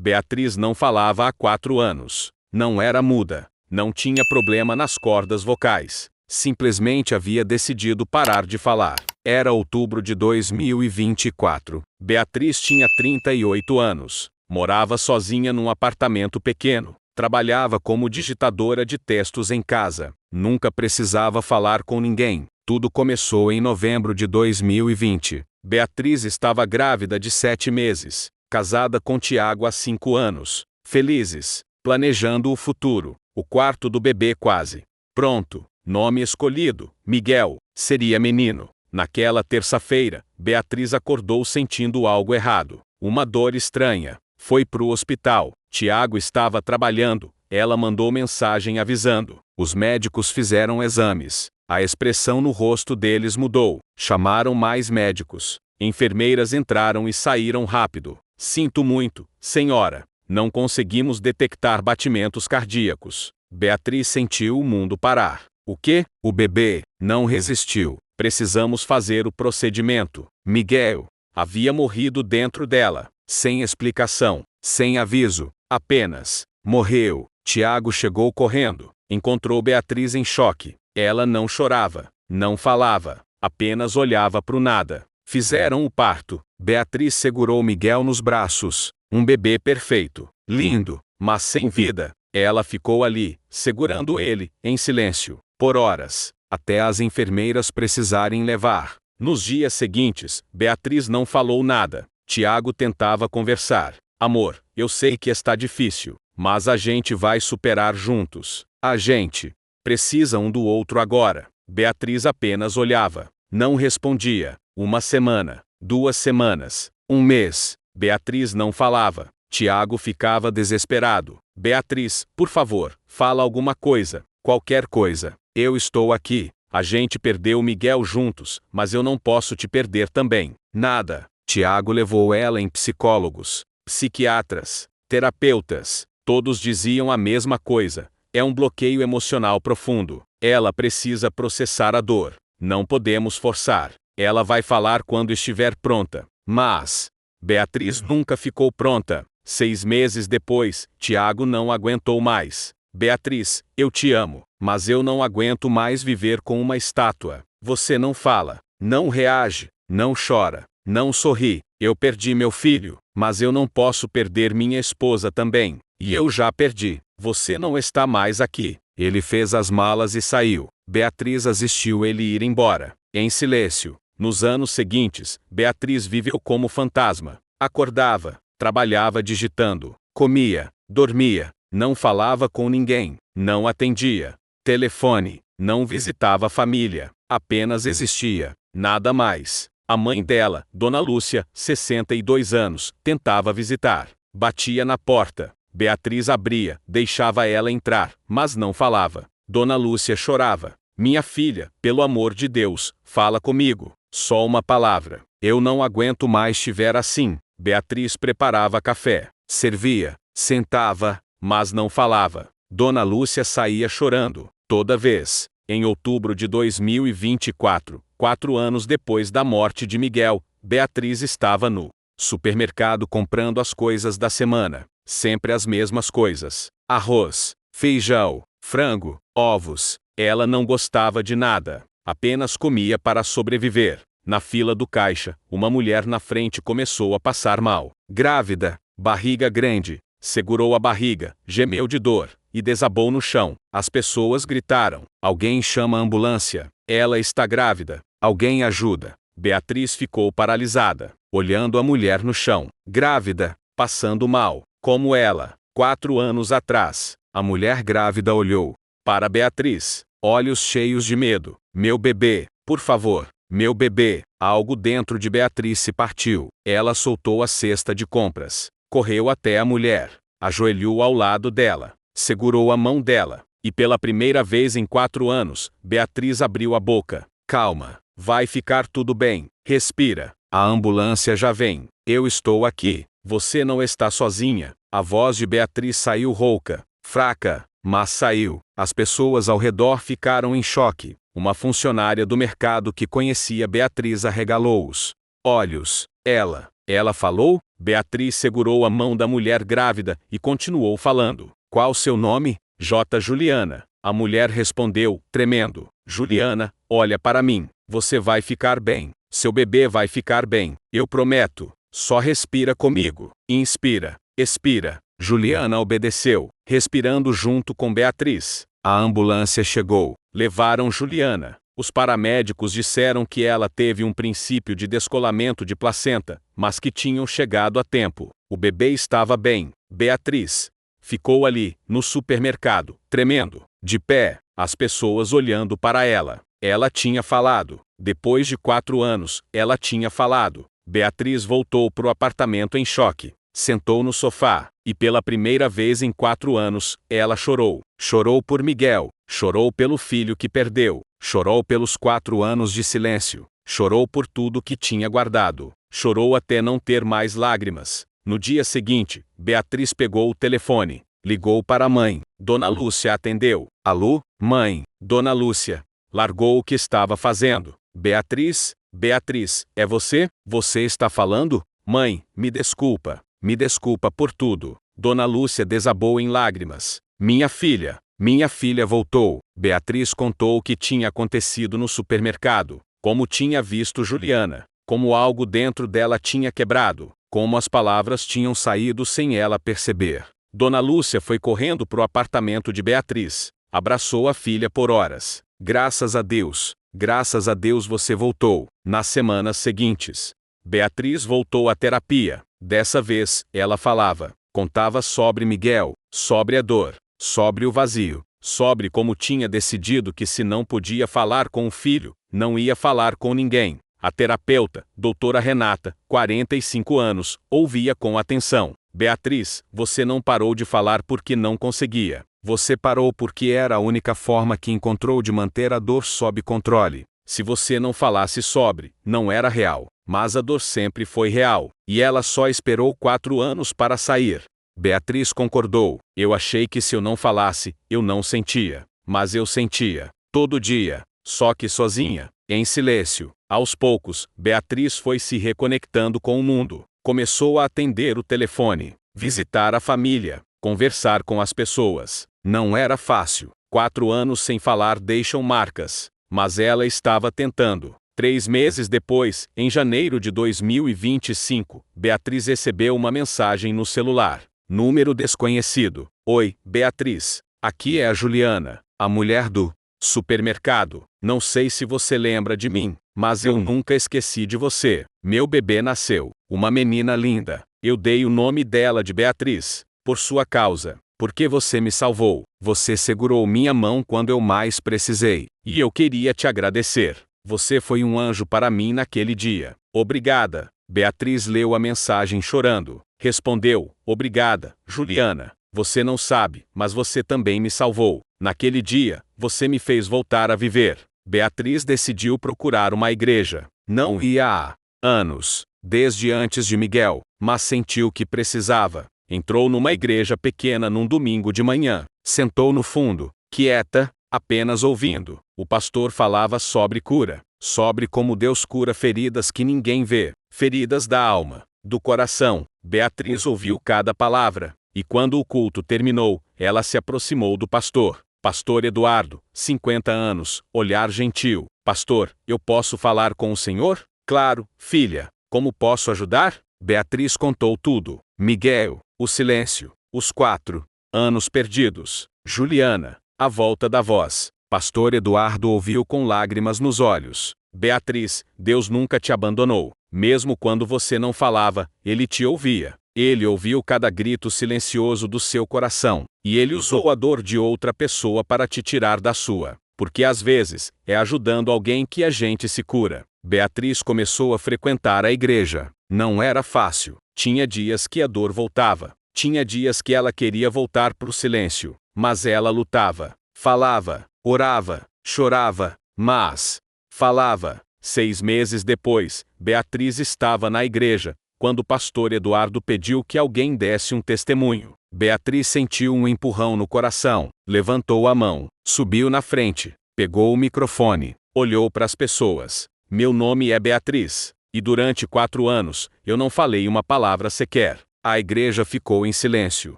Beatriz não falava há 4 anos. Não era muda. Não tinha problema nas cordas vocais. Simplesmente havia decidido parar de falar. Era outubro de 2024. Beatriz tinha 38 anos. Morava sozinha num apartamento pequeno. Trabalhava como digitadora de textos em casa. Nunca precisava falar com ninguém. Tudo começou em novembro de 2020. Beatriz estava grávida de 7 meses. Casada com Tiago há 5 anos. Felizes. Planejando o futuro. O quarto do bebê quase pronto. Nome escolhido: Miguel. Seria menino. Naquela terça-feira, Beatriz acordou sentindo algo errado. Uma dor estranha. Foi pro hospital. Tiago estava trabalhando. Ela mandou mensagem avisando. Os médicos fizeram exames. A expressão no rosto deles mudou. Chamaram mais médicos. Enfermeiras entraram e saíram rápido. Sinto muito, senhora. Não conseguimos detectar batimentos cardíacos. Beatriz sentiu o mundo parar. O quê? O bebê não resistiu. Precisamos fazer o procedimento. Miguel havia morrido dentro dela. Sem explicação, sem aviso, apenas morreu. Tiago chegou correndo. Encontrou Beatriz em choque. Ela não chorava, não falava, apenas olhava pro nada. Fizeram o parto. Beatriz segurou Miguel nos braços. Um bebê perfeito, lindo, mas sem vida. Ela ficou ali, segurando ele, em silêncio, por horas, até as enfermeiras precisarem levar. Nos dias seguintes, Beatriz não falou nada. Tiago tentava conversar. Amor, eu sei que está difícil, mas a gente vai superar juntos. A gente precisa um do outro agora. Beatriz apenas olhava. Não respondia. 1 semana, 2 semanas, 1 mês. Beatriz não falava. Tiago ficava desesperado. Beatriz, por favor, fala alguma coisa. Qualquer coisa. Eu estou aqui. A gente perdeu Miguel juntos, mas eu não posso te perder também. Nada. Tiago levou ela em psicólogos, psiquiatras, terapeutas. Todos diziam a mesma coisa. É um bloqueio emocional profundo. Ela precisa processar a dor. Não podemos forçar. Ela vai falar quando estiver pronta. Mas Beatriz nunca ficou pronta. 6 meses depois, Tiago não aguentou mais. Beatriz, eu te amo, mas eu não aguento mais viver com uma estátua. Você não fala, não reage, não chora, não sorri. Eu perdi meu filho, mas eu não posso perder minha esposa também. E eu já perdi. Você não está mais aqui. Ele fez as malas e saiu. Beatriz assistiu ele ir embora. Em silêncio. Nos anos seguintes, Beatriz viveu como fantasma. Acordava, trabalhava digitando, comia, dormia, não falava com ninguém, não atendia telefone, não visitava a família, apenas existia, nada mais. A mãe dela, Dona Lúcia, 62 anos, tentava visitar. Batia na porta. Beatriz abria, deixava ela entrar, mas não falava. Dona Lúcia chorava. Minha filha, pelo amor de Deus, fala comigo. Só uma palavra. Eu não aguento mais te ver assim. Beatriz preparava café, servia, sentava, mas não falava. Dona Lúcia saía chorando, toda vez. Em outubro de 2024, 4 anos depois da morte de Miguel, Beatriz estava no supermercado comprando as coisas da semana. Sempre as mesmas coisas. Arroz, feijão, frango, ovos. Ela não gostava de nada. Apenas comia para sobreviver. Na fila do caixa, uma mulher na frente começou a passar mal. Grávida, barriga grande. Segurou a barriga, gemeu de dor e desabou no chão. As pessoas gritaram. Alguém chama a ambulância. Ela está grávida. Alguém ajuda. Beatriz ficou paralisada, olhando a mulher no chão. Grávida, passando mal, como ela. 4 anos atrás, a mulher grávida olhou para Beatriz, olhos cheios de medo. Meu bebê, por favor, meu bebê. Algo dentro de Beatriz se partiu. Ela soltou a cesta de compras. Correu até a mulher, ajoelhou ao lado dela, segurou a mão dela, e pela primeira vez em 4 anos, Beatriz abriu a boca. Calma, vai ficar tudo bem, respira, a ambulância já vem, eu estou aqui, você não está sozinha. A voz de Beatriz saiu rouca, fraca, mas saiu. As pessoas ao redor ficaram em choque. Uma funcionária do mercado que conhecia Beatriz arregalou os olhos. Ela falou? Beatriz segurou a mão da mulher grávida e continuou falando. Qual seu nome? J. Juliana. A mulher respondeu, tremendo. Juliana, olha para mim. Você vai ficar bem. Seu bebê vai ficar bem. Eu prometo. Só respira comigo. Inspira. Expira. Juliana obedeceu, respirando junto com Beatriz. A ambulância chegou. Levaram Juliana. Os paramédicos disseram que ela teve um princípio de descolamento de placenta, mas que tinham chegado a tempo. O bebê estava bem. Beatriz ficou ali, no supermercado, tremendo, de pé, as pessoas olhando para ela. Ela tinha falado. Depois de 4 anos, ela tinha falado. Beatriz voltou para o apartamento em choque. Sentou no sofá, e pela primeira vez em 4 anos, ela chorou. Chorou por Miguel, chorou pelo filho que perdeu, chorou pelos 4 anos de silêncio, chorou por tudo que tinha guardado, chorou até não ter mais lágrimas. No dia seguinte, Beatriz pegou o telefone, ligou para a mãe. Dona Lúcia atendeu. Alô, mãe, Dona Lúcia. Largou o que estava fazendo. Beatriz, Beatriz, é você? Você está falando? Mãe, me desculpa por tudo. Dona Lúcia desabou em lágrimas. Minha filha voltou. Beatriz contou o que tinha acontecido no supermercado, como tinha visto Juliana, como algo dentro dela tinha quebrado, como as palavras tinham saído sem ela perceber. Dona Lúcia foi correndo para o apartamento de Beatriz, abraçou a filha por horas. Graças a Deus você voltou. Nas semanas seguintes, Beatriz voltou à terapia. Dessa vez, ela falava, contava sobre Miguel, sobre a dor, sobre o vazio, sobre como tinha decidido que se não podia falar com o filho, não ia falar com ninguém. A terapeuta, doutora Renata, 45 anos, ouvia com atenção. Beatriz, você não parou de falar porque não conseguia. Você parou porque era a única forma que encontrou de manter a dor sob controle. Se você não falasse sobre, não era real. Mas a dor sempre foi real, e ela só esperou 4 anos para sair. Beatriz concordou. Eu achei que se eu não falasse, eu não sentia. Mas eu sentia. Todo dia. Só que sozinha, em silêncio. Aos poucos, Beatriz foi se reconectando com o mundo. Começou a atender o telefone, visitar a família, conversar com as pessoas. Não era fácil. 4 anos sem falar deixam marcas. Mas ela estava tentando. 3 meses depois, em janeiro de 2025, Beatriz recebeu uma mensagem no celular. Número desconhecido. Oi, Beatriz. Aqui é a Juliana, a mulher do supermercado. Não sei se você lembra de mim, mas eu nunca esqueci de você. Meu bebê nasceu. Uma menina linda. Eu dei o nome dela de Beatriz. Por sua causa. Porque você me salvou. Você segurou minha mão quando eu mais precisei. E eu queria te agradecer. Você foi um anjo para mim naquele dia. Obrigada. Beatriz leu a mensagem chorando. Respondeu, obrigada, Juliana. Você não sabe, mas você também me salvou. Naquele dia, você me fez voltar a viver. Beatriz decidiu procurar uma igreja. Não ia há anos, desde antes de Miguel, mas sentiu que precisava. Entrou numa igreja pequena num domingo de manhã. Sentou no fundo, quieta, apenas ouvindo. O pastor falava sobre cura, sobre como Deus cura feridas que ninguém vê, feridas da alma, do coração. Beatriz ouviu cada palavra, e quando o culto terminou, ela se aproximou do pastor. Pastor Eduardo, 50 anos, olhar gentil. Pastor, eu posso falar com o senhor? Claro, filha. Como posso ajudar? Beatriz contou tudo. Miguel, o silêncio, os 4 anos perdidos. Juliana, a volta da voz. Pastor Eduardo ouviu com lágrimas nos olhos. Beatriz, Deus nunca te abandonou. Mesmo quando você não falava, Ele te ouvia. Ele ouviu cada grito silencioso do seu coração. E Ele usou a dor de outra pessoa para te tirar da sua. Porque às vezes, é ajudando alguém que a gente se cura. Beatriz começou a frequentar a igreja. Não era fácil. Tinha dias que a dor voltava. Tinha dias que ela queria voltar para o silêncio. Mas ela lutava. Falava, orava, chorava, mas falava. 6 meses depois, Beatriz estava na igreja, quando o pastor Eduardo pediu que alguém desse um testemunho. Beatriz sentiu um empurrão no coração, levantou a mão, subiu na frente, pegou o microfone, olhou para as pessoas. Meu nome é Beatriz. E durante 4 anos, eu não falei uma palavra sequer. A igreja ficou em silêncio.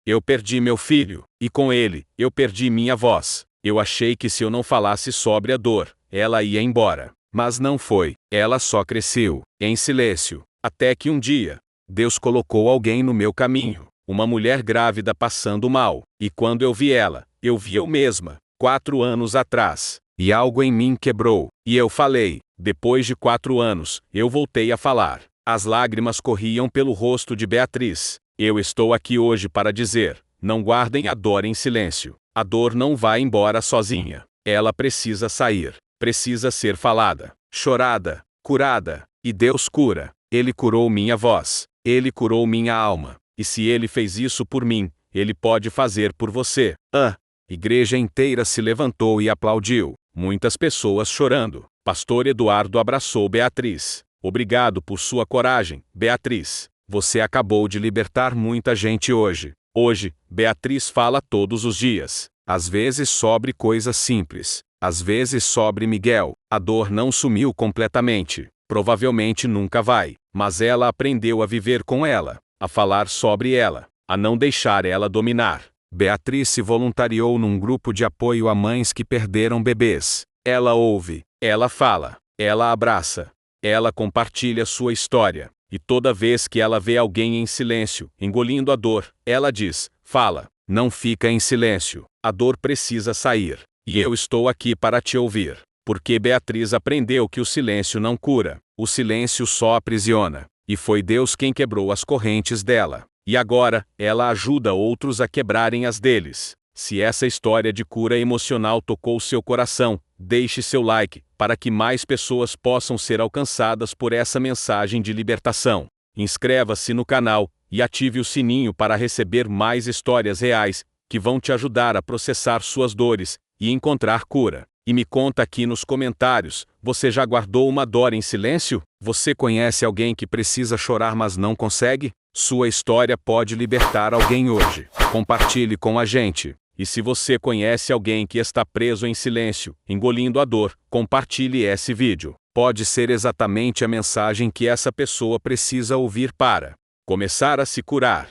Eu perdi meu filho, e com ele, eu perdi minha voz. Eu achei que se eu não falasse sobre a dor, ela ia embora. Mas não foi. Ela só cresceu, em silêncio. Até que um dia, Deus colocou alguém no meu caminho. Uma mulher grávida passando mal. E quando eu vi ela, eu vi eu mesma, 4 anos atrás. E algo em mim quebrou. E eu falei. Depois de 4 anos, eu voltei a falar. As lágrimas corriam pelo rosto de Beatriz. Eu estou aqui hoje para dizer: não guardem a dor em silêncio. A dor não vai embora sozinha. Ela precisa sair. Precisa ser falada, chorada, curada. E Deus cura. Ele curou minha voz. Ele curou minha alma. E se Ele fez isso por mim, Ele pode fazer por você. A igreja inteira se levantou e aplaudiu. Muitas pessoas chorando. Pastor Eduardo abraçou Beatriz. Obrigado por sua coragem, Beatriz. Você acabou de libertar muita gente hoje. Hoje, Beatriz fala todos os dias. Às vezes sobre coisas simples. Às vezes sobre Miguel. A dor não sumiu completamente. Provavelmente nunca vai. Mas ela aprendeu a viver com ela. A falar sobre ela. A não deixar ela dominar. Beatriz se voluntariou num grupo de apoio a mães que perderam bebês. Ela ouve. Ela fala. Ela abraça. Ela compartilha sua história. E toda vez que ela vê alguém em silêncio, engolindo a dor, ela diz: fala, não fica em silêncio. A dor precisa sair. E eu estou aqui para te ouvir. Porque Beatriz aprendeu que o silêncio não cura. O silêncio só aprisiona. E foi Deus quem quebrou as correntes dela. E agora, ela ajuda outros a quebrarem as deles. Se essa história de cura emocional tocou seu coração, deixe seu like, para que mais pessoas possam ser alcançadas por essa mensagem de libertação. Inscreva-se no canal, e ative o sininho para receber mais histórias reais, que vão te ajudar a processar suas dores, e encontrar cura. E me conta aqui nos comentários, você já guardou uma dor em silêncio? Você conhece alguém que precisa chorar mas não consegue? Sua história pode libertar alguém hoje. Compartilhe com a gente. E se você conhece alguém que está preso em silêncio, engolindo a dor, compartilhe esse vídeo. Pode ser exatamente a mensagem que essa pessoa precisa ouvir para começar a se curar.